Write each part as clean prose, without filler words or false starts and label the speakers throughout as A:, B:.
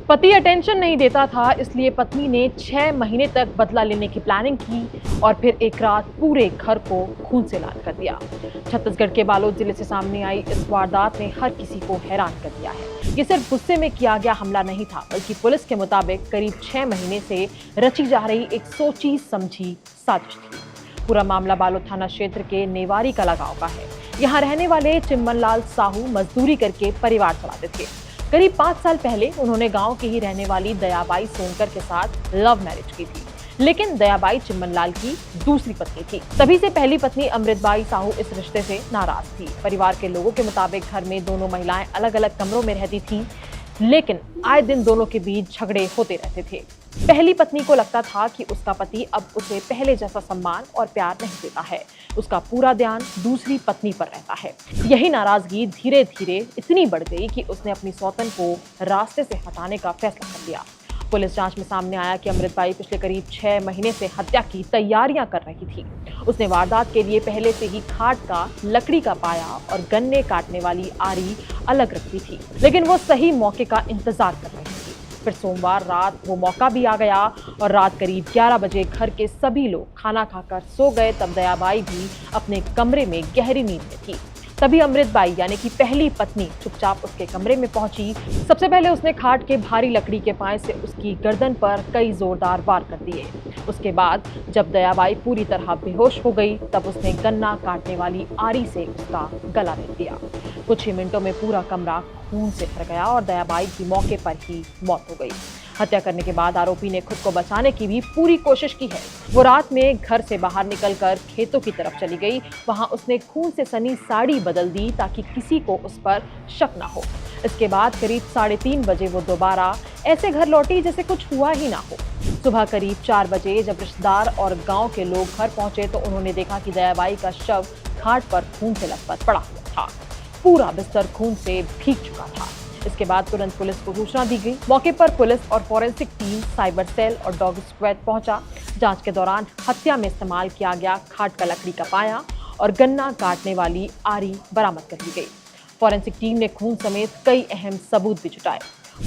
A: पति अटेंशन नहीं देता था, इसलिए पत्नी ने 6 महीने तक बदला लेने की प्लानिंग की और फिर एक रात पूरे घर को खून से लाल कर दिया। छत्तीसगढ़ के बालोद जिले से सामने आई इस वारदात ने हर किसी को हैरान कर दिया है। ये सिर्फ गुस्से में किया गया हमला नहीं था, बल्कि पुलिस के मुताबिक करीब 6 महीने से रची जा रही एक सोची समझी साजिश थी। पूरा मामला बालोद थाना क्षेत्र के नेवारी कला गांव का है। यहाँ रहने वाले चिम्मनलाल साहू मजदूरी करके परिवार चलाते थे। करीब 5 साल पहले उन्होंने गांव की ही रहने वाली दयाबाई सोनकर के साथ लव मैरिज की थी, लेकिन दयाबाई चिम्मनलाल की दूसरी पत्नी थी। तभी से पहली पत्नी अमृतबाई साहू इस रिश्ते से नाराज थी। परिवार के लोगों के मुताबिक घर में दोनों महिलाएं अलग अलग कमरों में रहती थीं, लेकिन आए दिन दोनों के बीच झगड़े होते रहते थे। पहली पत्नी को लगता था कि उसका पति अब उसे पहले जैसा सम्मान और प्यार नहीं देता है। उसका पूरा ध्यान दूसरी पत्नी पर रहता है। यही नाराजगी धीरे धीरे इतनी बढ़ गई कि उसने अपनी सौतन को रास्ते से हटाने का फैसला कर लिया। पुलिस जांच में सामने आया कि अमृतबाई पिछले करीब 6 महीने से हत्या की तैयारियां कर रही थी। उसने वारदात के लिए पहले से ही खाट का, लकड़ी का पाया और गन्ने काटने वाली आरी अलग रखी थी, लेकिन वो सही मौके का इंतजार कर रही थी। फिर सोमवार रात वो मौका भी आ गया और रात करीब 11 बजे घर के सभी लोग खाना खाकर सो गए। तब दयाबाई भी अपने कमरे में गहरी नींद में थी। तभी अमृतबाई यानी कि पहली पत्नी चुपचाप उसके कमरे में पहुंची। सबसे पहले उसने खाट के भारी लकड़ी के पाए से उसकी गर्दन पर कई जोरदार वार कर दिए। उसके बाद जब दयाबाई पूरी तरह बेहोश हो गई, तब उसने गन्ना काटने वाली आरी से उसका गला रेत दिया। कुछ ही मिनटों में पूरा कमरा खून से भर गया और दयाबाई की मौके पर ही मौत हो गई। हत्या करने के बाद आरोपी ने खुद को बचाने की भी पूरी कोशिश की है। वो रात में घर से बाहर निकलकर खेतों की तरफ चली गई। वहां उसने खून से सनी साड़ी बदल दी ताकि किसी को उस पर शक ना हो। इसके बाद करीब 3:30 बजे वो दोबारा ऐसे घर लौटी जैसे कुछ हुआ ही ना हो। सुबह करीब 4 बजे जब रिश्तेदार और गांव के लोग घर पहुंचे तो उन्होंने देखा कि दयाबाई का शव खाट पर खून से लथपथ पड़ा हुआ था। पूरा बिस्तर खून से भीग चुका था। इसके बाद तुरंत पुलिस को सूचना दी गई। मौके पर पुलिस और फॉरेंसिक टीम, साइबर सेल और डॉग स्क्वाड पहुंचा। जांच के दौरान हत्या में इस्तेमाल किया गया खाट का लकड़ी का पाया और गन्ना काटने वाली आरी बरामद कर ली गई। फॉरेंसिक टीम ने खून समेत कई अहम सबूत भी जुटाए।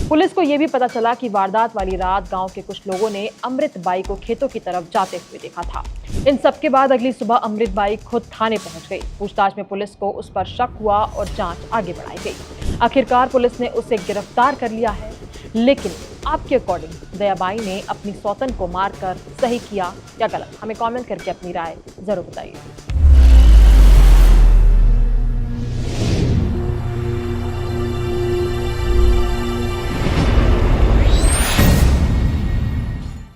A: पुलिस को यह भी पता चला कि वारदात वाली रात गांव के कुछ लोगों ने अमृतबाई को खेतों की तरफ जाते हुए देखा था। इन सब के बाद अगली सुबह अमृतबाई खुद थाने पहुंच गई। पूछताछ में पुलिस को उस पर शक हुआ और जांच आगे बढ़ाई गई। आखिरकार पुलिस ने उसे गिरफ्तार कर लिया है। लेकिन आपके अकॉर्डिंग दयाबाई ने अपनी सौतन को मारकर सही किया या गलत? हमें कमेंट करके अपनी राय जरूर बताइए।